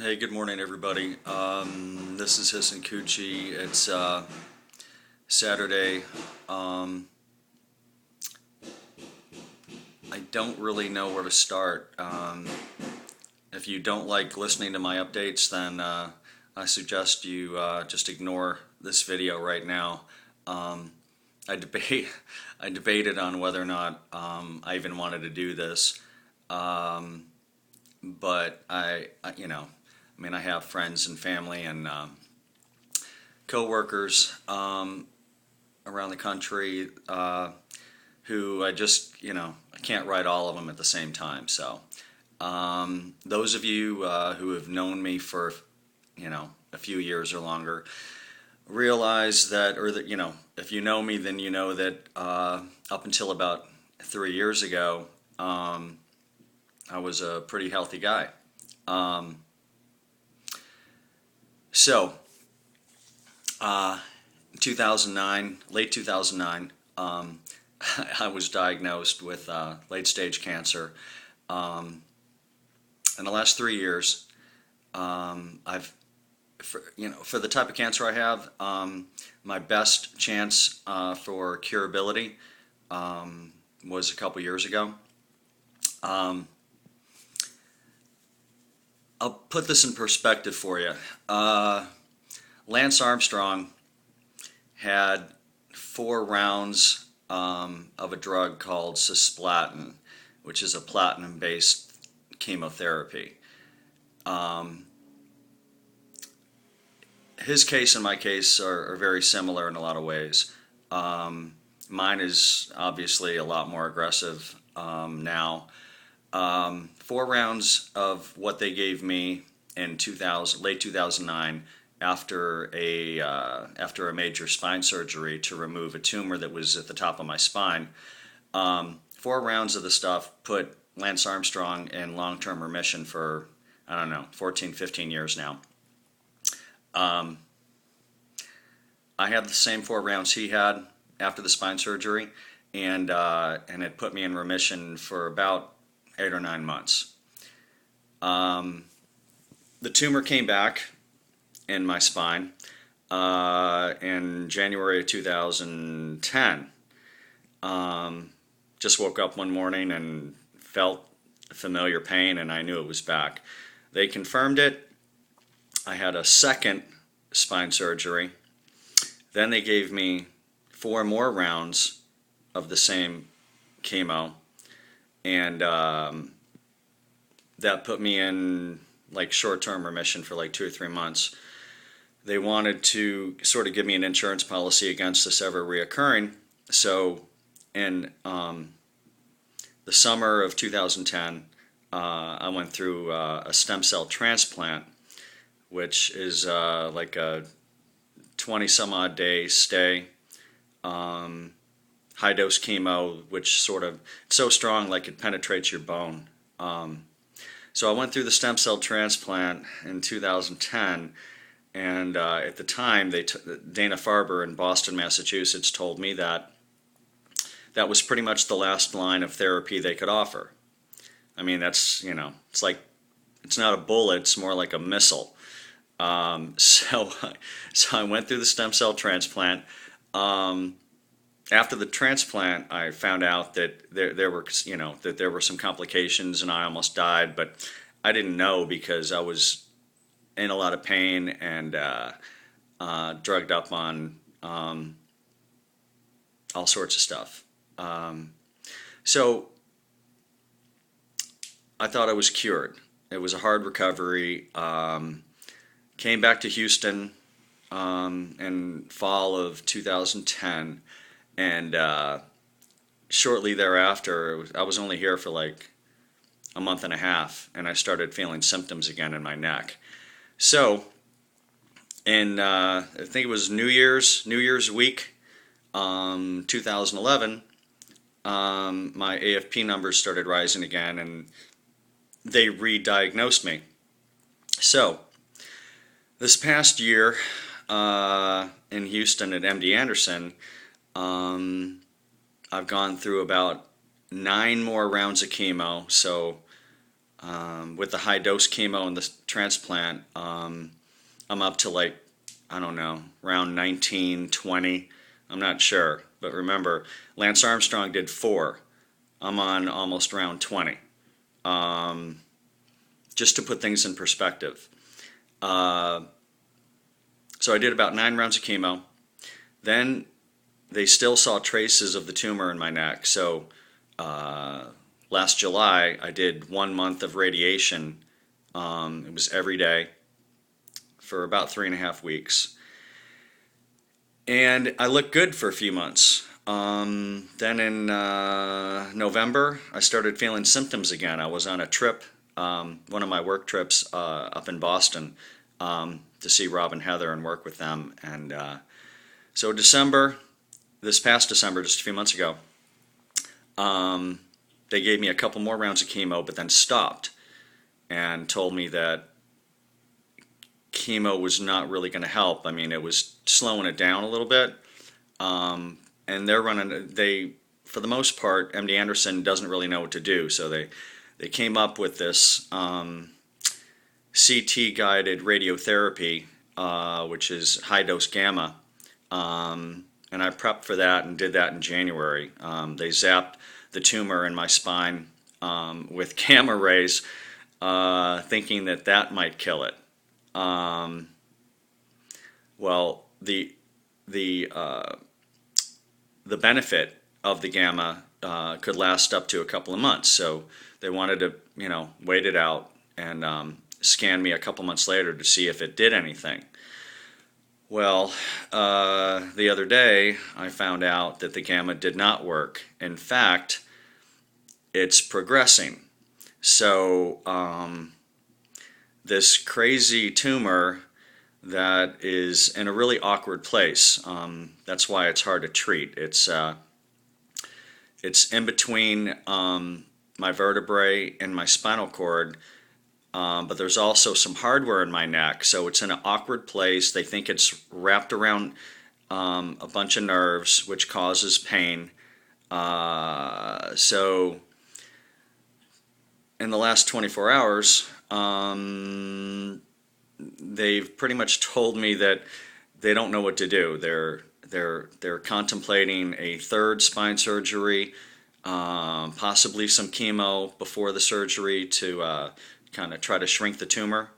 Hey, good morning, everybody. This is Hisson Cucci. It's Saturday. Um, I don't really know where to start. If you don't like listening to my updates, then I suggest you just ignore this video right now. Um, I debate, I debated on whether or not I even wanted to do this, um, but I have friends and family and coworkers around the country who I can't write all of them at the same time. So those of you who have known me for, a few years or longer realize that, or that, if you know me, then you know that up until about 3 years ago, I was a pretty healthy guy. Um, so, 2009, late 2009, I was diagnosed with late stage cancer. Um, in the last 3 years, for the type of cancer I have, my best chance for curability was a couple years ago. Um, I'll put this in perspective for you. Lance Armstrong had 4 rounds of a drug called cisplatin, which is a platinum-based chemotherapy. Um, his case and my case are very similar in a lot of ways. Mine is obviously a lot more aggressive now. 4 rounds of what they gave me in 2000, late 2009, after a major spine surgery to remove a tumor that was at the top of my spine. 4 rounds of the stuff put Lance Armstrong in long-term remission for, I don't know, 14, 15 years now. Um, I had the same 4 rounds he had after the spine surgery, and it put me in remission for about 8 or 9 months. Um, the tumor came back in my spine in January of 2010. Just woke up one morning and felt familiar pain, and I knew it was back. They confirmed it. I had a second spine surgery. Then they gave me 4 more rounds of the same chemo, and that put me in like short-term remission for like 2 or 3 months. They wanted to sort of give me an insurance policy against this ever reoccurring. So in the summer of 2010, I went through a stem cell transplant, which is like a 20 some odd day stay. High dose chemo, which sort of, it's so strong like it penetrates your bone. So I went through the stem cell transplant in 2010, and at the time, Dana-Farber in Boston, Massachusetts, told me that that was pretty much the last line of therapy they could offer. I mean, it's like, it's not a bullet, it's more like a missile. So, so I went through the stem cell transplant. After the transplant, I found out that there were some complications, and I almost died. But I didn't know because I was in a lot of pain and drugged up on all sorts of stuff. So I thought I was cured. It was a hard recovery. Came back to Houston in fall of 2010. And shortly thereafter, I was only here for like a month and a half, and I started feeling symptoms again in my neck. So, I think it was New Year's week, 2011, my AFP numbers started rising again, and they re-diagnosed me. So, this past year in Houston at MD Anderson, I've gone through about 9 more rounds of chemo, so With the high dose chemo and the transplant, I'm up to like, I don't know, around 19, 20. I'm not sure. But remember, Lance Armstrong did 4. I'm on almost round 20. Just to put things in perspective. So I did about 9 rounds of chemo. Then they still saw traces of the tumor in my neck. So last July, I did 1 month of radiation. It was every day for about 3.5 weeks. And I looked good for a few months. Then in November, I started feeling symptoms again. I was on a trip, one of my work trips up in Boston, to see Rob and Heather and work with them. And so December, this past December, just a few months ago, they gave me a couple more rounds of chemo, but then stopped and told me that chemo was not really going to help. I mean, it was slowing it down a little bit. And for the most part, MD Anderson doesn't really know what to do. So they came up with this CT-guided radiotherapy, which is high-dose gamma. And I prepped for that and did that in January. They zapped the tumor in my spine with gamma rays, thinking that might kill it. Well, the benefit of the gamma could last up to a couple of months. So they wanted to, wait it out and scan me a couple months later to see if it did anything. Well, the other day I found out that the gamma did not work. In fact, it's progressing. So this crazy tumor that is in a really awkward place. That's why it's hard to treat. It's in between my vertebrae and my spinal cord, but there's also some hardware in my neck, so it's in an awkward place. They think it's wrapped around a bunch of nerves, which causes pain. So in the last 24 hours, they've pretty much told me that they don't know what to do. They're contemplating a third spine surgery, possibly some chemo before the surgery to kind of try to shrink the tumor.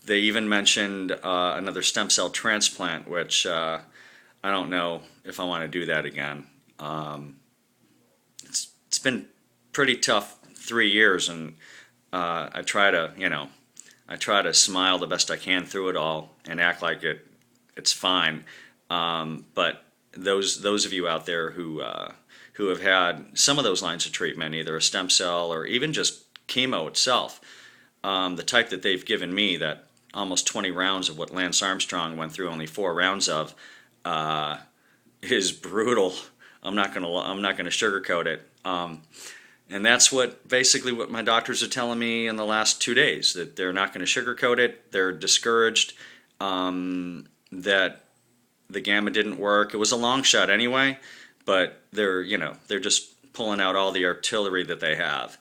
They even mentioned another stem cell transplant, which I don't know if I want to do that again. It's been pretty tough 3 years, and I try to smile the best I can through it all and act like it's fine. But those of you out there who have had some of those lines of treatment, either a stem cell or even just chemo itself, the type that they've given me, that almost 20 rounds of what Lance Armstrong went through only 4 rounds of, is brutal. I'm not gonna sugarcoat it. And that's basically what my doctors are telling me in the last 2 days, that they're not going to sugarcoat it. They're discouraged that the gamma didn't work. It was a long shot anyway, but they're just pulling out all the artillery that they have.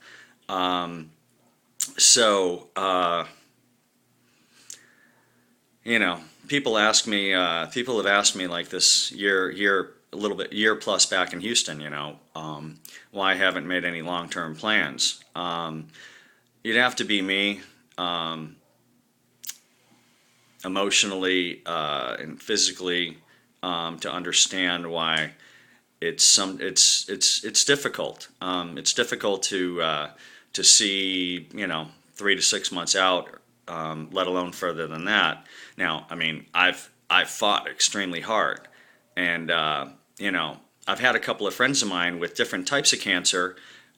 People have asked me like this year plus back in Houston, why I haven't made any long-term plans. You'd have to be me, emotionally and physically, to understand why it's difficult. It's difficult to see 3 to 6 months out, let alone further than that. Now, I mean, I've fought extremely hard, and I've had a couple of friends of mine with different types of cancer,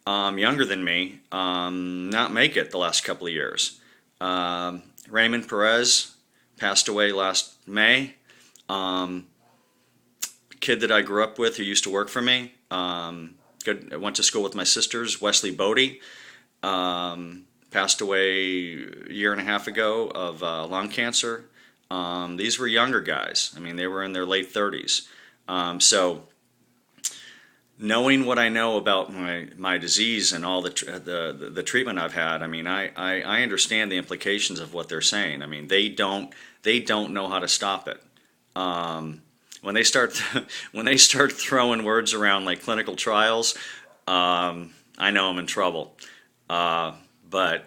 younger than me, not make it the last couple of years. Raymond Perez passed away last May. Kid that I grew up with who used to work for me, went to school with my sisters, Wesley Bodie, passed away a year and a half ago of lung cancer. These were younger guys. I mean, they were in their late 30s. So knowing what I know about my disease and all the treatment I've had, I mean, I understand the implications of what they're saying. I mean, they don't know how to stop it. When they start when they start throwing words around like clinical trials, I know I'm in trouble. But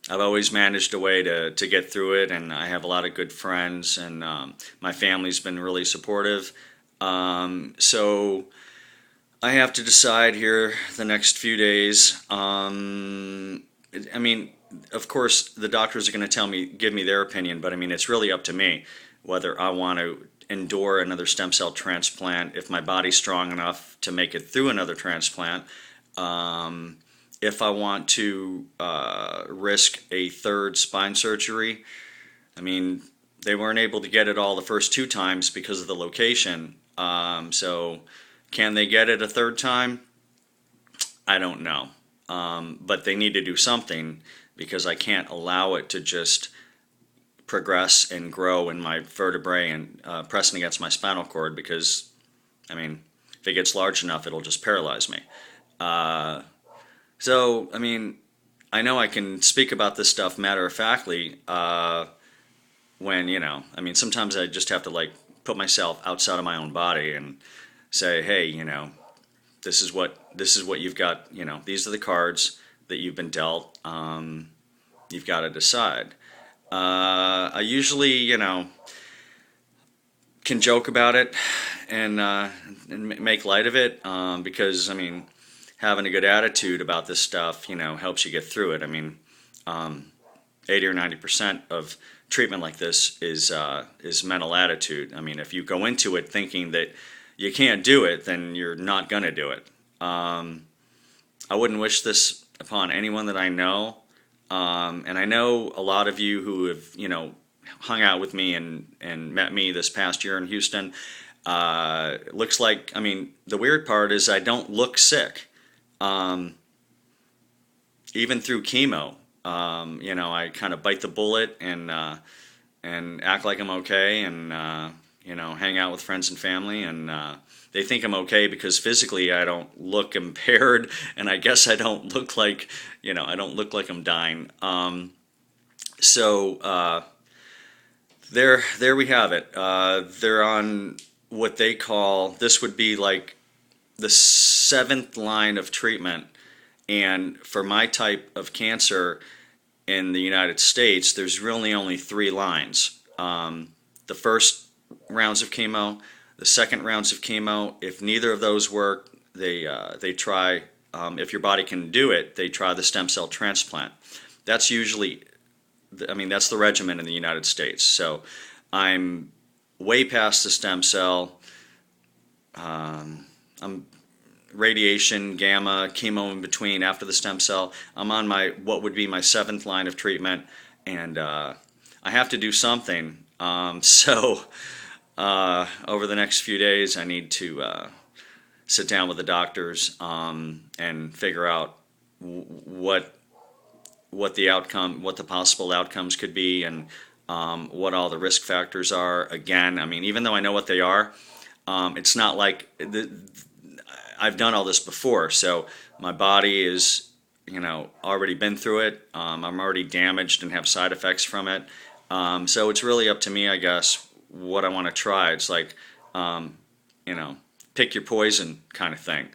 I've always managed a way to get through it, and I have a lot of good friends, and my family's been really supportive. So I have to decide here the next few days. I mean, of course, the doctors are going to give me their opinion, but I mean, it's really up to me whether I want to endure another stem cell transplant, if my body's strong enough to make it through another transplant. If I want to risk a third spine surgery. I mean, they weren't able to get it all the first two times because of the location. So can they get it a third time? I don't know. But they need to do something because I can't allow it to just progress and grow in my vertebrae and pressing against my spinal cord because, I mean, if it gets large enough, it'll just paralyze me. So, I mean, I know I can speak about this stuff matter-of-factly when, I mean, sometimes I just have to, like, put myself outside of my own body and say, hey, this is what you've got, these are the cards that you've been dealt. You've got to decide. I usually, can joke about it and make light of it because, I mean, having a good attitude about this stuff, helps you get through it. I mean, 80 or 90% of treatment like this is mental attitude. I mean, if you go into it thinking that you can't do it, then you're not going to do it. I wouldn't wish this upon anyone that I know. And I know a lot of you who have, hung out with me and met me this past year in Houston. Looks like, I mean, the weird part is I don't look sick. Even through chemo, I kind of bite the bullet and act like I'm okay and, hang out with friends and family and they think I'm okay because physically I don't look impaired and I guess I don't look like, I'm dying. So there we have it. They're on what they call, this would be like the seventh line of treatment. And for my type of cancer in the United States, there's really only three lines. The first rounds of chemo, the second rounds of chemo. If neither of those work, they try, if your body can do it, they try the stem cell transplant. That's usually, I mean, that's the regimen in the United States. So I'm way past the stem cell. I'm radiation, gamma, chemo in between after the stem cell. I'm on what would be my seventh line of treatment, and I have to do something. So over the next few days, I need to sit down with the doctors and figure out what the possible outcomes could be, and what all the risk factors are. Again, I mean, even though I know what they are, it's not like I've done all this before, so my body is, already been through it. I'm already damaged and have side effects from it. So it's really up to me, I guess, what I want to try. It's like, pick your poison kind of thing.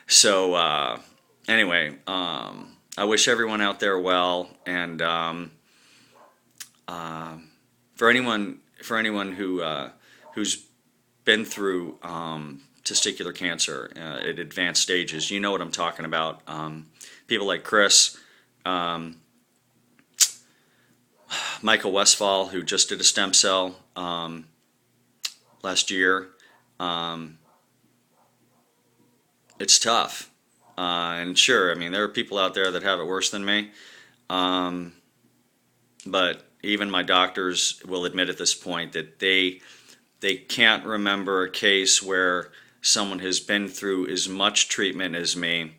So anyway, I wish everyone out there well, and for anyone who's been through testicular cancer at advanced stages, you know what I'm talking about. People like Chris, Michael Westphal, who just did a stem cell last year. It's tough. And sure, I mean, there are people out there that have it worse than me. But even my doctors will admit at this point that they can't remember a case where someone has been through as much treatment as me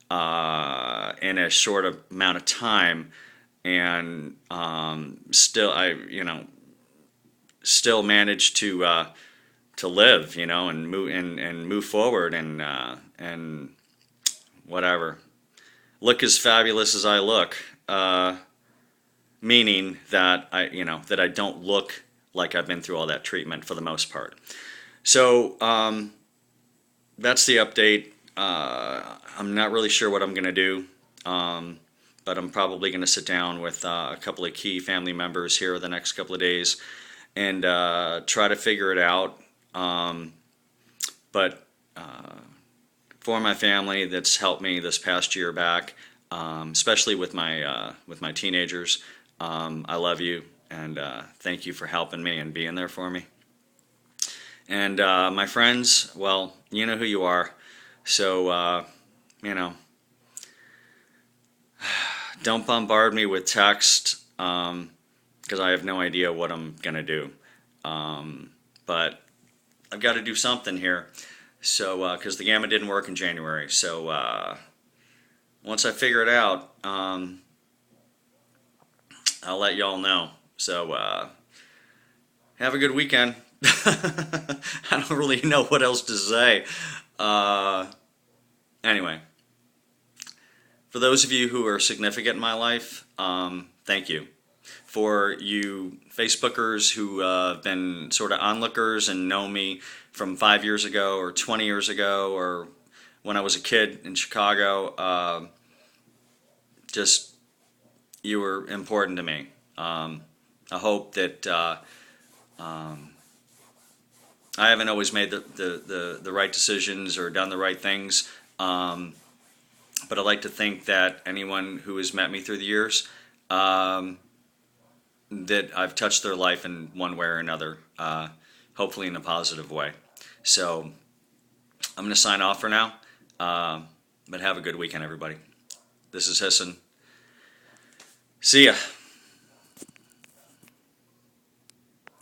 in a short amount of time, and still managed to live, and move forward and whatever. Look as fabulous as I look, meaning that I don't look like I've been through all that treatment for the most part. So that's the update. I'm not really sure what I'm going to do, but I'm probably going to sit down with a couple of key family members here the next couple of days and try to figure it out. But for my family that's helped me this past year back, especially with my teenagers, I love you, and thank you for helping me and being there for me. And my friends, well, you know who you are. So, don't bombard me with text because I have no idea what I'm going to do. But I've got to do something here. So, because the gamma didn't work in January. So, once I figure it out, I'll let y'all know. So, have a good weekend. I don't really know what else to say. Anyway, for those of you who are significant in my life, thank you. For you Facebookers who have been sort of onlookers and know me from 5 years ago or 20 years ago or when I was a kid in Chicago, just you were important to me. I hope that I haven't always made the right decisions or done the right things, but I like to think that anyone who has met me through the years, that I've touched their life in one way or another, hopefully in a positive way. So I'm going to sign off for now, but have a good weekend, everybody. This is Hisson. See ya.